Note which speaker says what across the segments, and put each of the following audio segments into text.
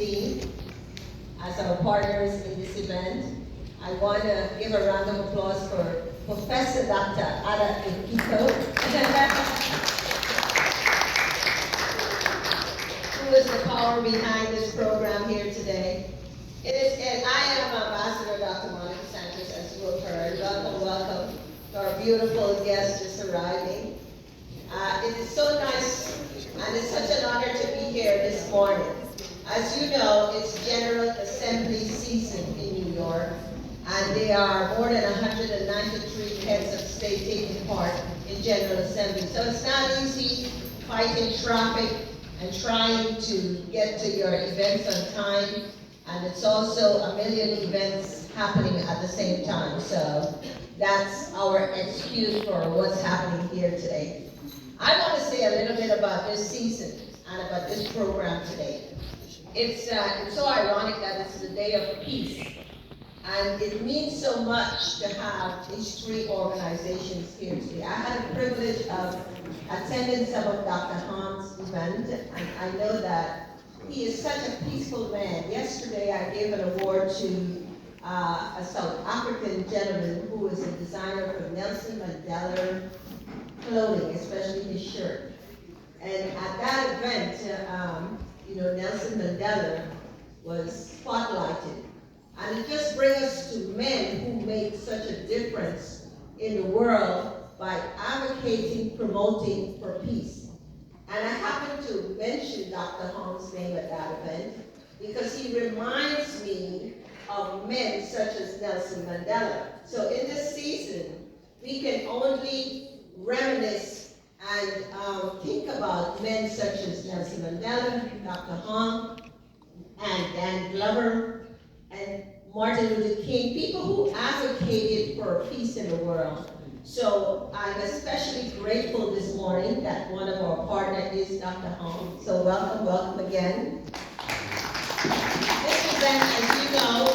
Speaker 1: 2016 as our partners in this event. I want to give a round of applause for Professor Dr. Ada Ikito, who is the power behind this program here today. And I am Ambassador Dr. Monica Sanchez, as you have heard. Welcome, welcome to our beautiful guest just arriving. It is so nice and it's such an honor to be here this morning. As you know, it's General Assembly season in New York, and there are more than 193 heads of state taking part in General Assembly. So it's not easy fighting traffic and trying to get to your events on time, and it's also a million events happening at the same time. So that's our excuse for what's happening here today. I want to say a little bit about this season and about this program today. It's so ironic that it's the day of peace, and it means so much to have these three organizations here today. I had the privilege of attending some of Dr. Han's event, and I know that he is such a peaceful man. Yesterday I gave an award to a South African gentleman who is a designer for Nelson Mandela clothing, especially his shirt. And at that event, Nelson Mandela was spotlighted. And it just brings us to men who make such a difference in the world by advocating, promoting for peace. And I happened to mention Dr. Hong's name at that event because he reminds me of men such as Nelson Mandela. So in this season, we can only reminisce and think about men such as Nelson Mandela, Dr. Hong, and Dan Glover, and Martin Luther King, people who advocated for peace in the world. So I'm especially grateful this morning that one of our partners is Dr. Hong. So welcome, welcome again. This event, as you know,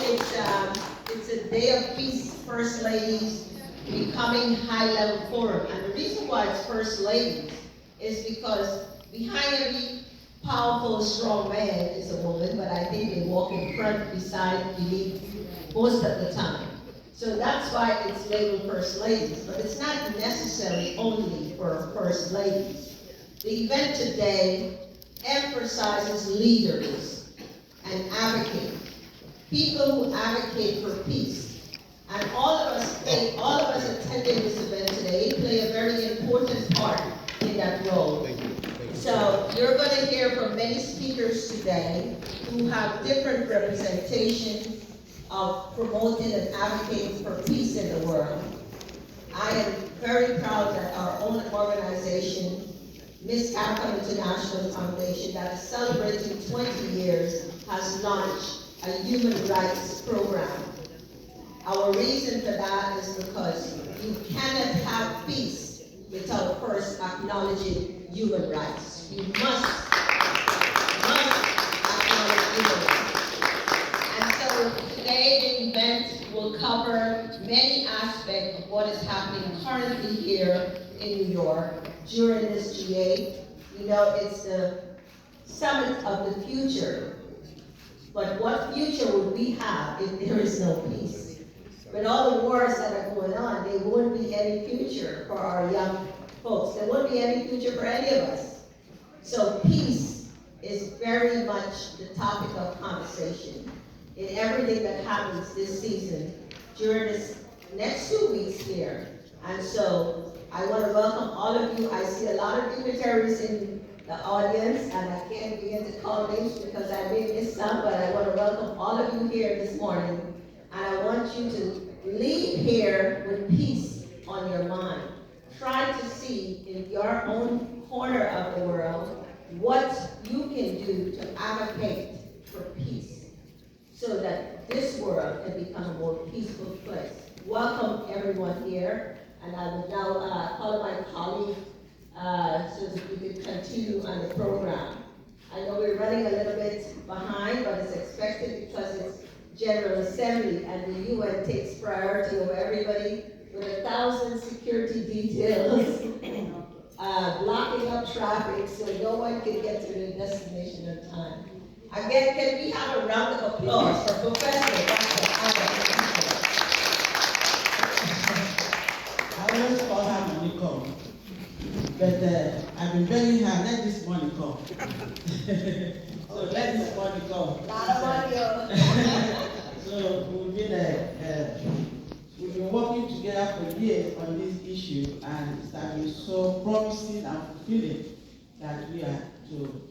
Speaker 1: it's a day of peace, First Ladies Becoming High-Level Forum. And the reason why it's First Ladies is because behind every powerful, strong man is a woman, but I think they walk in front, beside, beneath, most of the time. So that's why it's labeled First Ladies, but it's not necessarily only for First Ladies. The event today emphasizes leaders and advocates, people who advocate for peace. And all of us attending this event today play a very important part in that role. So you're going to hear from many speakers today who have different representation of promoting and advocating for peace in the world. I am very proud that our own organization, Miss African International Foundation, that is celebrating 20 years, has launched a human rights program. Our reason for that is because you cannot have peace without first acknowledging human rights. You must acknowledge human rights. And so today the event will cover many aspects of what is happening currently here in New York during this G8. You know, it's the summit of the future. But what future would we have if there is no peace? With all the wars that are going on, there wouldn't be any future for our young folks. There wouldn't be any future for any of us. So peace is very much the topic of conversation in everything that happens this season during this next 2 weeks here. And so I want to welcome all of you. I see a lot of dignitaries in the audience, and I can't begin to call names because I may miss some, but I want to welcome all of you here this morning. And I want you to leave here with peace on your mind. Try to see in your own corner of the world what you can do to advocate for peace so that this world can become a more peaceful place. Welcome everyone here, and I will now call my colleague so that we can continue on the program. I know we're running a little bit behind, but it's expected because it's General Assembly, and the UN takes priority over everybody with 1,000 security details, blocking up traffic so no one can get to their destination on time. Again, can we have a round of applause for Professor Dr. Ada?
Speaker 2: I always call her money come, but I've been begging her, let this money come. So let this money come.
Speaker 1: Lot of money.
Speaker 2: So we've been working together for years on this issue, and it has been so promising and fulfilling that we are to